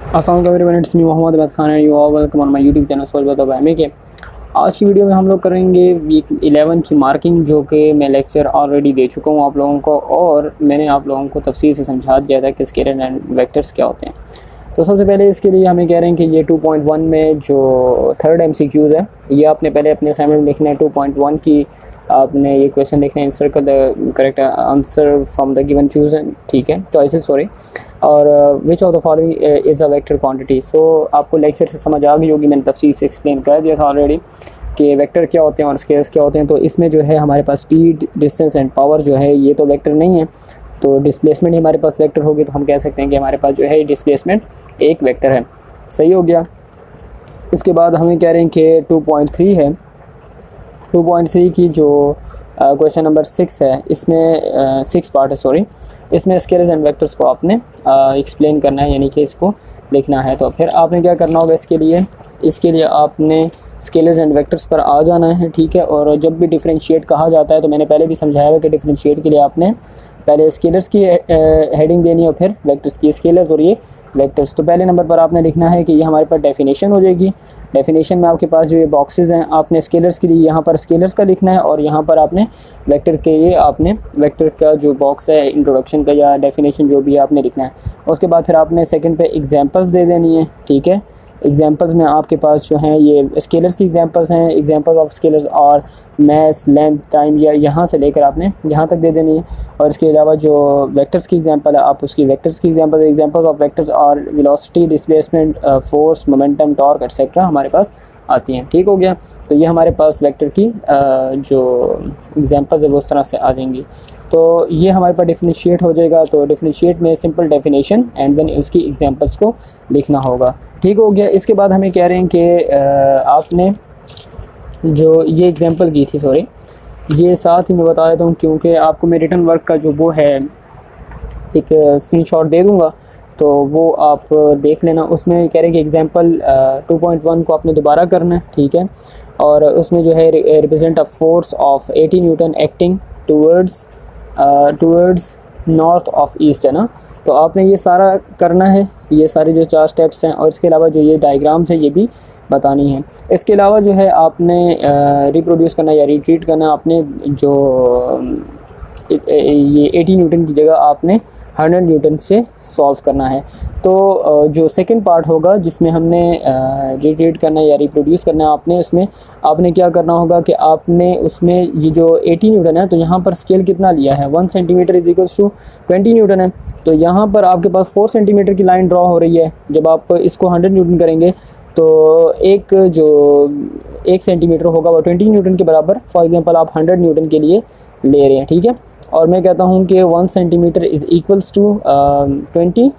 अस्सलाम वालेकुम it's me Mohammad Ahmad Khan and you are welcome on my YouTube channel solve by K. आज की video में हम लोग करेंगे वीक 11 की मार्किंग, जो कि मैं लेक्चर ऑलरेडी दे चुका हूँ आप लोगों को, और मैंने आप लोगों को तफसील से समझा दिया था कि स्केलर एंड वेक्टर्स क्या होते हैं। तो सबसे पहले इसके लिए हमें कह रहे हैं कि ये 2.1 में जो थर्ड MCQs है, ये आपने पहले अपने असाइनमेंट में लिखना है। 2.1 की आपने ये क्वेश्चन देखना है, circle the correct answer from the given choose, ठीक है, चॉइसेस सॉरी, और which of the following is a vector quantity. So आपको लेक्चर से समझ आ गई होगी, मैंने तफसील से एक्सप्लेन कर दिया था ऑलरेडी कि वेक्टर क्या होते हैं और स्केलर्स क्या होते हैं। तो इसमें जो है हमारे पास स्पीड, डिस्टेंस एंड पावर जो है ये तो वेक्टर नहीं है, तो डिस्प्लेसमेंट ही हमारे पास वेक्टर होगी, तो हम कह सकते हैं कि हमारे पास जो है डिस्प्लेसमेंट एक वेक्टर है। सही हो गया। इसके बाद हमें कह रहे हैं कि 2.3 है। 2.3 की जो क्वेश्चन नंबर 6 है, इसमें 6 पार्ट है सॉरी, इसमें स्केलर्स एंड वेक्टर्स को आपने एक्सप्लेन करना है, यानी कि इसको लिखना है। तो फिर आपने क्या करना होगा इसके लिए आपने स्केलर्स एंड वेक्टर्स पर आ जाना है, ठीक है। और जब भी डिफरेंशिएट कहा जाता है, तो मैंने पहले भी समझाया हुआ कि डिफरेंशिएट के लिए आपने पहले स्केलर्स की हेडिंग देनी है और फिर वेक्टर्स की, स्केलर्स और ये वेक्टर्स। तो पहले नंबर पर आपने लिखना है कि ये हमारे पास डेफिनेशन हो जाएगी। डेफिनेशन में आपके पास जो ये बॉक्सेस हैं, आपने स्केलर्स के लिए यहाँ पर स्केलर्स का लिखना है, और यहाँ पर आपने वेक्टर के लिए आपने वेक्टर का जो बॉक्स है इंट्रोडक्शन का या डेफिनेशन जो भी है आपने लिखना है। उसके बाद फिर आपने सेकंड पे एग्जांपल्स दे देनी है, ठीक है। एग्जांपल्स में आपके पास जो हैं ये स्केलर्स की एग्जांपल्स हैं, एग्जांपल्स ऑफ स्केलर्स और मैथ, लेंथ, टाइम, या यहाँ से लेकर आपने यहाँ तक दे देनी है। और इसके अलावा जो वेक्टर्स की एग्जांपल है, आप उसकी वेक्टर्स की एग्जांपल्स ऑफ वेक्टर्स और velocity, displacement, force, momentum, torque etcetera हमारे पास आती हैं। ठीक हो गया। तो ये हमारे पास वेक्टर की जो एग्जांपल्स है वो उस तरह से आ जाएंगी। तो ये हमारे पास डिफरेंशिएट हो जाएगा। तो डिफरेंशिएट में सिंपल डेफिनेशन एंड देन उसकी एग्जांपल्स को लिखना होगा। ठीक हो गया। इसके बाद हमें कह रहे हैं कि आपने जो ये एग्जांपल की थी, सॉरी, ये साथ ही मैं बता देता हूँ, क्योंकि आपको मैं रिटन वर्क का जो वो है एक स्क्रीनशॉट दे दूँगा, तो वो आप देख लेना। उसमें कह रहे हैं कि एग्जांपल 2.1 को आपने दोबारा करना है, ठीक है। और उसमें जो है represent a force of 80 Newton acting towards north of east, है ना। तो आपने ये सारा करना है, ये सारे जो 4 स्टेप्स हैं, और इसके अलावा जो ये डायग्राम्स हैं ये भी बतानी है। इसके अलावा जो है आपने रिप्रोड्यूस करना या रिट्रीट करना, आपने जो ये 80 न्यूटन की जगह आपने 100 न्यूटन से सॉल्व करना है। तो जो सेकंड पार्ट होगा जिसमें हमने रिट्रीट करना है या रिप्रोड्यूस करना है, उसमें आपने क्या करना होगा कि आपने उसमें ये जो 80 न्यूटन है, तो यहाँ पर स्केल कितना लिया है, 1 centimetre is equals to 20 newton है। तो यहाँ पर आपके पास 4 सेंटीमीटर की लाइन ड्रॉ हो रही है। जब आप इसको 100 न्यूटन करेंगे तो एक जो 1 सेंटीमीटर होगा वो 20 न्यूटन के बराबर, फॉर एग्जांपल आप 100 न्यूटन के लिए ले रहे हैं, ठीक है। और मैं कहता हूँ कि 1 centimetre is equals to 20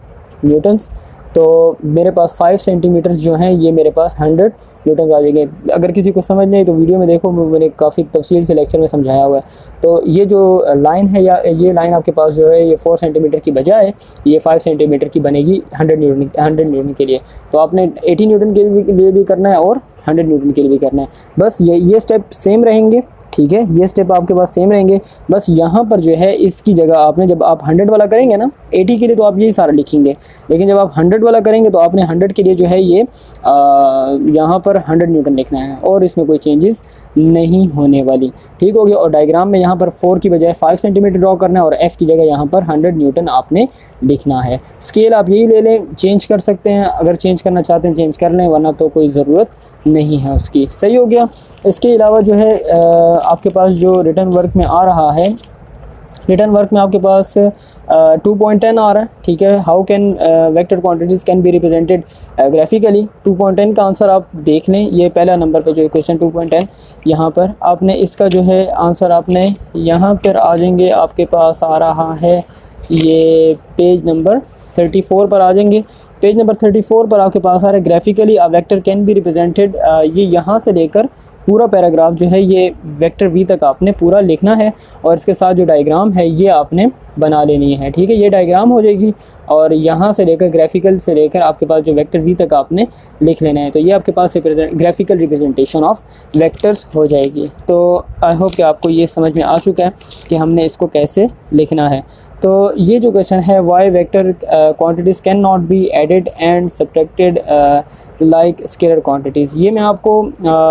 newtons. तो मेरे पास 5 सेंटीमीटर जो हैं ये मेरे पास 100 न्यूटन्स आ जाएंगे। अगर किसी को समझ नहीं तो वीडियो में देखो, मैंने काफ़ी तफसील से लेक्चर में समझाया हुआ है। तो ये जो लाइन है, या ये लाइन आपके पास जो है ये 4 सेंटीमीटर की बजाय ये 5 सेंटीमीटर की बनेगी 100 न्यूटन के लिए। तो आपने 80 न्यूटन के लिए भी करना है और 100 न्यूटन के लिए भी करना है। बस ये स्टेप सेम रहेंगे, ठीक है। ये स्टेप आपके पास सेम रहेंगे। बस यहाँ पर जो है इसकी जगह आपने, जब आप 100 वाला करेंगे ना 80 के लिए, तो आप यही सारा लिखेंगे, लेकिन जब आप 100 वाला करेंगे तो आपने 100 के लिए जो है ये यहाँ पर 100 न्यूटन लिखना है, और इसमें कोई चेंजेस नहीं होने वाली। ठीक हो गया। और डायग्राम में यहाँ पर 4 की बजाय 5 सेंटीमीटर ड्रॉ करना है, और F की जगह यहाँ पर 100 न्यूटन आपने लिखना है। स्केल आप यही ले लें, चेंज कर सकते हैं, अगर चेंज करना चाहते हैं चेंज कर लें, वरना तो कोई ज़रूरत नहीं है उसकी। सही हो गया। इसके अलावा जो है आपके पास जो रिटन वर्क में आ रहा है, रिटन वर्क में आपके पास 2.10 आ रहा है, ठीक है। How can vector quantities can be represented graphically. 2.10 का आंसर आप देख लें, ये पहला नंबर पे जो क्वेश्चन 2.10, यहाँ पर आपने इसका जो है आंसर आपने यहाँ पर आ जाएंगे, आपके पास आ रहा है ये पेज नंबर 34 पर आ जाएंगे। पेज नंबर 34 पर आपके पास आ रहा है graphically a vector can be represented. ये यहाँ से लेकर पूरा पैराग्राफ जो है ये वेक्टर वी तक आपने पूरा लिखना है, और इसके साथ जो डायग्राम है ये आपने बना लेनी है, ठीक है। ये डायग्राम हो जाएगी, और यहाँ से लेकर ग्राफिकल से लेकर आपके पास जो वेक्टर वी तक आपने लिख लेना है। तो ये आपके पास ग्राफिकल रिप्रेजेंटेशन ऑफ वेक्टर्स हो जाएगी। तो आई होप कि आपको ये समझ में आ चुका है कि हमने इसको कैसे लिखना है। तो ये जो क्वेश्चन है, why vector quantities can not be added and subtracted like scalar quantities, ये मैं आपको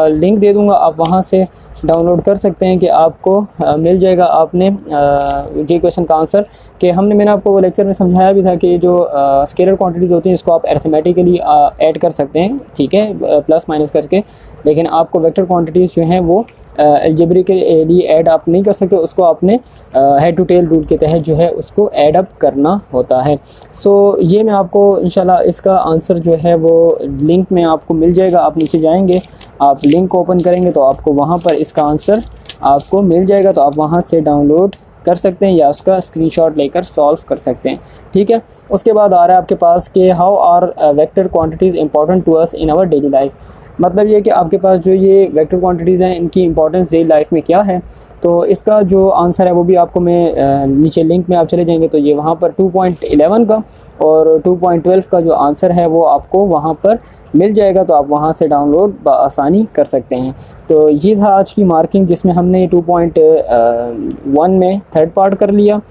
लिंक दे दूंगा, आप वहाँ से डाउनलोड कर सकते हैं कि आपको मिल जाएगा। आपने ये क्वेश्चन का आंसर कि मैंने आपको वो लेक्चर में समझाया भी था कि जो स्केलर क्वांटिटीज़ होती हैं इसको आप अरिथमेटिकली ऐड कर सकते हैं, ठीक है, प्लस माइनस करके, लेकिन आपको वेक्टर क्वांटिटीज़ जो हैं वो अलजेब्रिकली ऐड आप नहीं कर सकते, उसको आपने हेड टू टेल रूल के तहत जो है उसको ऐड अप करना होता है। सो ये मैं आपको इंशाल्लाह इसका आंसर जो है वो लिंक में आपको मिल जाएगा। आप नीचे जाएंगे, आप लिंक ओपन करेंगे तो आपको वहाँ पर इसका आंसर आपको मिल जाएगा, तो आप वहाँ से डाउनलोड कर सकते हैं या उसका स्क्रीनशॉट लेकर सॉल्व कर सकते हैं, ठीक है। उसके बाद आ रहा है आपके पास कि how are vector quantities important to us in our daily life. मतलब ये कि आपके पास जो ये वेक्टर क्वांटिटीज़ हैं इनकी इंपॉर्टेंस डेली लाइफ में क्या है, तो इसका जो आंसर है वो भी आपको मैं नीचे लिंक में आप चले जाएंगे तो ये वहाँ पर 2.11 का और 2.12 का जो आंसर है वो आपको वहाँ पर मिल जाएगा, तो आप वहाँ से डाउनलोड आसानी कर सकते हैं। तो ये था आज की मार्किंग जिसमें हमने 2.1 में थर्ड पार्ट कर लिया,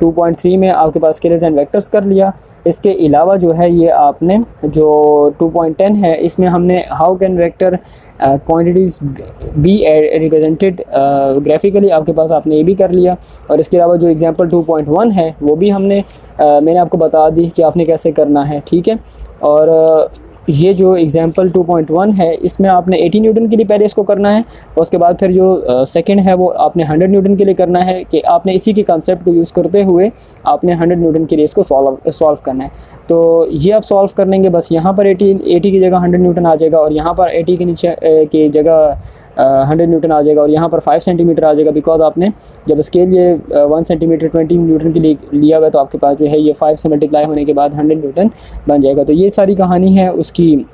2.3 में आपके पास स्केलर्स एंड वेक्टर्स कर लिया। इसके अलावा जो है ये आपने जो 2.10 है इसमें हमने how can vector quantities be represented graphically, आपके पास आपने ये भी कर लिया। और इसके अलावा जो एग्जांपल 2.1 है वो भी मैंने आपको बता दी कि आपने कैसे करना है, ठीक है। और ये जो एग्जांपल 2.1 है इसमें आपने 80 न्यूटन के लिए पहले इसको करना है, और उसके बाद फिर जो सेकंड है वो आपने 100 न्यूटन के लिए करना है, कि आपने इसी के कंसेप्ट को यूज़ करते हुए आपने 100 न्यूटन के लिए इसको सॉल्व करना है। तो ये आप सॉल्व कर लेंगे, बस यहाँ पर 80 की जगह 100 न्यूटन आ जाएगा, और यहाँ पर 80 के नीचे की जगह 100 न्यूटन आ जाएगा, और यहाँ पर 5 सेंटीमीटर आ जाएगा, बिकॉज आपने जब स्केल ये 1 सेंटीमीटर 20 न्यूटन के लिए लिया हुआ है तो आपके पास जो है ये 5 से मल्टीप्लाई होने के बाद 100 न्यूटन बन जाएगा। तो ये सारी कहानी है उसकी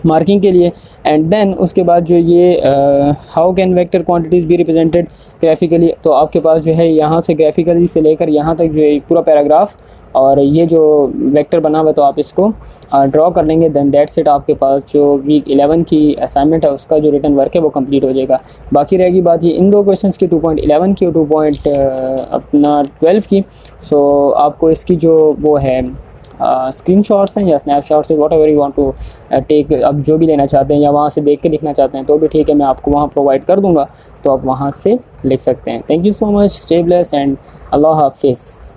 मार्किंग के लिए। एंड देन उसके बाद जो ये how can vector quantities be represented graphically, तो आपके पास जो है यहाँ से ग्राफिकली से लेकर यहाँ तक जो है पूरा पैराग्राफ और ये जो वेक्टर बना हुआ है तो आप इसको ड्रॉ कर लेंगे। देन दैट्स इट, आपके पास जो वीक 11 की असाइनमेंट है उसका जो रिटन वर्क है वो कंप्लीट हो जाएगा। बाकी रहेगी बात ये इन दो क्वेश्चंस की 2.11 की और 2.12 की। सो आपको इसकी जो वो है स्क्रीनशॉट्स हैं या स्नैपशॉट्स है, whatever you want to take, अब जो भी लेना चाहते हैं या वहाँ से देख के लिखना चाहते हैं तो भी ठीक है, मैं आपको वहाँ प्रोवाइड कर दूँगा, तो आप वहाँ से लिख सकते हैं। Thank you so much, stay blessed and अल्लाह हाफिज़।